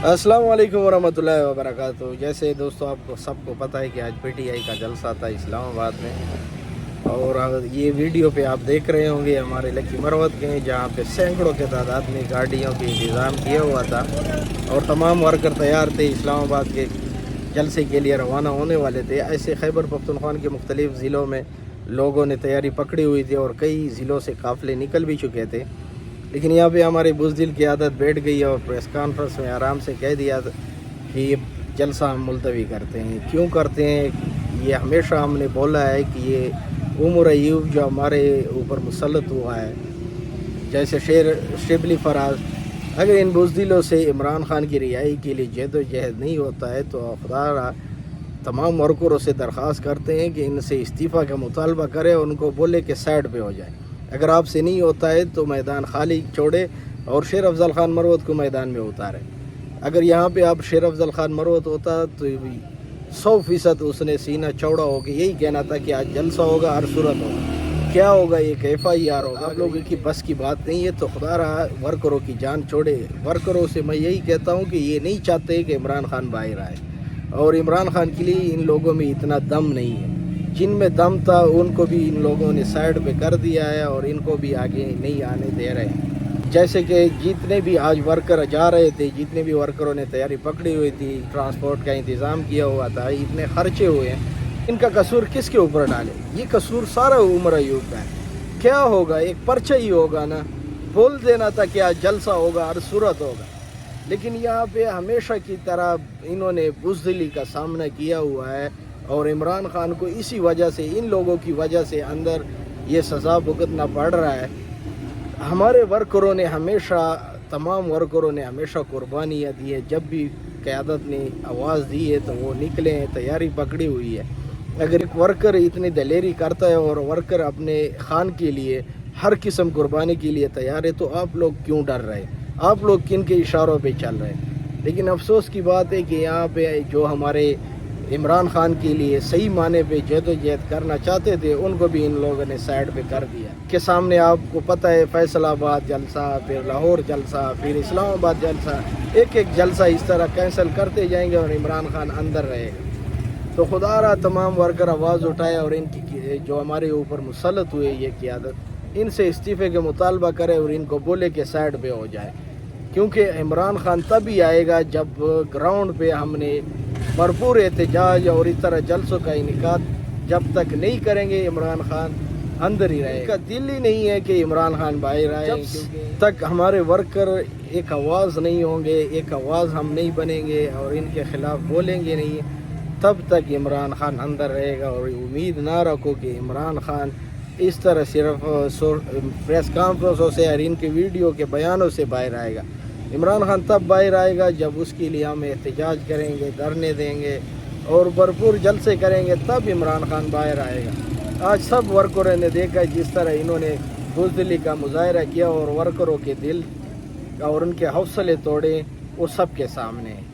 अस्सलाम वालेकुम वरहमतुल्लाहि वबरकातुहू। जैसे दोस्तों आपको सबको पता है कि आज पीटीआई का जलसा था इस्लामाबाद में, और ये वीडियो पे आप देख रहे होंगे हमारे लकी मरवत के, जहाँ पे सैकड़ों के तादाद में गाड़ियों के इंतज़ाम किया हुआ था और तमाम वर्कर तैयार थे, इस्लामाबाद के जलसे के लिए रवाना होने वाले थे। ऐसे खैबर पख्तूनख्वा के मुख्तलिफ़ ज़िलों में लोगों ने तैयारी पकड़ी हुई थी और कई ज़िलों से काफ़िले निकल भी चुके थे, लेकिन यहाँ पे हमारी बुज़दिल की आदत बैठ गई और प्रेस कॉन्फ्रेंस में आराम से कह दिया कि ये जलसा हम मुलतवी करते हैं। क्यों करते हैं? ये हमेशा हमने बोला है कि ये उमर अयूब जो हमारे ऊपर मुसल्लत हुआ है, जैसे शेर शिबली फराज, अगर इन बुज़दिलों से इमरान खान की रिहाई के लिए जहद नहीं होता है तो खुदा तमाम वर्करों से दरख्वास्त करते हैं कि इनसे इस्तीफ़ा का मुतालबा करें और उनको बोले कि साइड पे हो जाए। अगर आपसे नहीं होता है तो मैदान खाली छोड़े और शेर अफजल खान मरवत को मैदान में उतारे। अगर यहाँ पे आप शेर अफजल खान मरवत होता तो 100% उसने सीना चौड़ा होकर यही कहना था कि आज जलसा होगा, हर सूरत होगा। क्या होगा? ये FIR होगा। आप लोगों की बस की बात नहीं है तो खुदा रहा वर्करों की जान छोड़े। वर्करों से मैं यही कहता हूँ कि ये नहीं चाहते कि इमरान खान बाहर आए, और इमरान खान के लिए इन लोगों में इतना दम नहीं है। जिनमें दम था उनको भी इन लोगों ने साइड पे कर दिया है और इनको भी आगे नहीं आने दे रहे। जैसे कि जितने भी आज वर्कर जा रहे थे, जितने भी वर्करों ने तैयारी पकड़ी हुई थी, ट्रांसपोर्ट का इंतज़ाम किया हुआ था, इतने खर्चे हुए हैं, इनका कसूर किसके ऊपर डाले? ये कसूर सारा उमर अयूब का है। क्या होगा? एक पर्चा ही होगा ना, बोल देना था कि आज जलसा होगा, हर सूरत होगा। लेकिन यहाँ पे हमेशा की तरह इन्होंने बुज़दिली का सामना किया हुआ है और इमरान खान को इसी वजह से, इन लोगों की वजह से अंदर ये सज़ा भुगतना पड़ रहा है। हमारे वर्करों ने हमेशा, तमाम वर्करों ने हमेशा कुर्बानियाँ दी है। जब भी क़यादत ने आवाज़ दी है तो वो निकले हैं, तैयारी पकड़ी हुई है। अगर एक वर्कर इतनी दलेरी करता है और वर्कर अपने खान के लिए हर किस्म कुर्बानी के लिए तैयार है तो आप लोग क्यों डर रहे? आप लोग किन के इशारों पे चल रहे हैं? लेकिन अफसोस की बात है कि यहाँ पे जो हमारे इमरान खान के लिए सही माने पे जदोजहद करना चाहते थे, उनको भी इन लोगों ने साइड पे कर दिया। के सामने आपको पता है फैसलाबाद जलसा, फिर लाहौर जलसा, फिर इस्लामाबाद जलसा, एक एक जलसा इस तरह कैंसिल करते जाएंगे और इमरान खान अंदर रहेगा। तो खुदारा तमाम वर्कर आवाज़ उठाए और इनकी जो हमारे ऊपर मुसल्लत हुए ये क़यादत, इनसे इस्तीफ़े के मुतालबा करे और इनको बोले कि साइड पे हो जाए। क्योंकि इमरान खान तभी आएगा जब ग्राउंड पे हमने भरपूर एहतजाज और इस तरह जलसों का इनेकाद जब तक नहीं करेंगे इमरान खान अंदर ही रहेगा। दिल ही नहीं है कि इमरान खान बाहर आए। जब तक हमारे वर्कर एक आवाज़ नहीं होंगे, एक आवाज़ हम नहीं बनेंगे और इनके ख़िलाफ़ बोलेंगे नहीं, तब तक इमरान खान अंदर रहेगा। और उम्मीद ना रखो कि इमरान खान इस तरह सिर्फ प्रेस कॉन्फ्रेंसों से और इनके वीडियो के बयानों से बाहर आएगा। इमरान खान तब बाहर आएगा जब उसके लिए हम एहतजाज करेंगे, धरने देंगे और भरपूर जलसे करेंगे, तब इमरान खान बाहर आएगा। आज सब वर्करों ने देखा जिस तरह इन्होंने बुज़दिली का मुजाहरा किया और वर्करों के दिल और उनके हौसले तोड़े, वो सब के सामने है।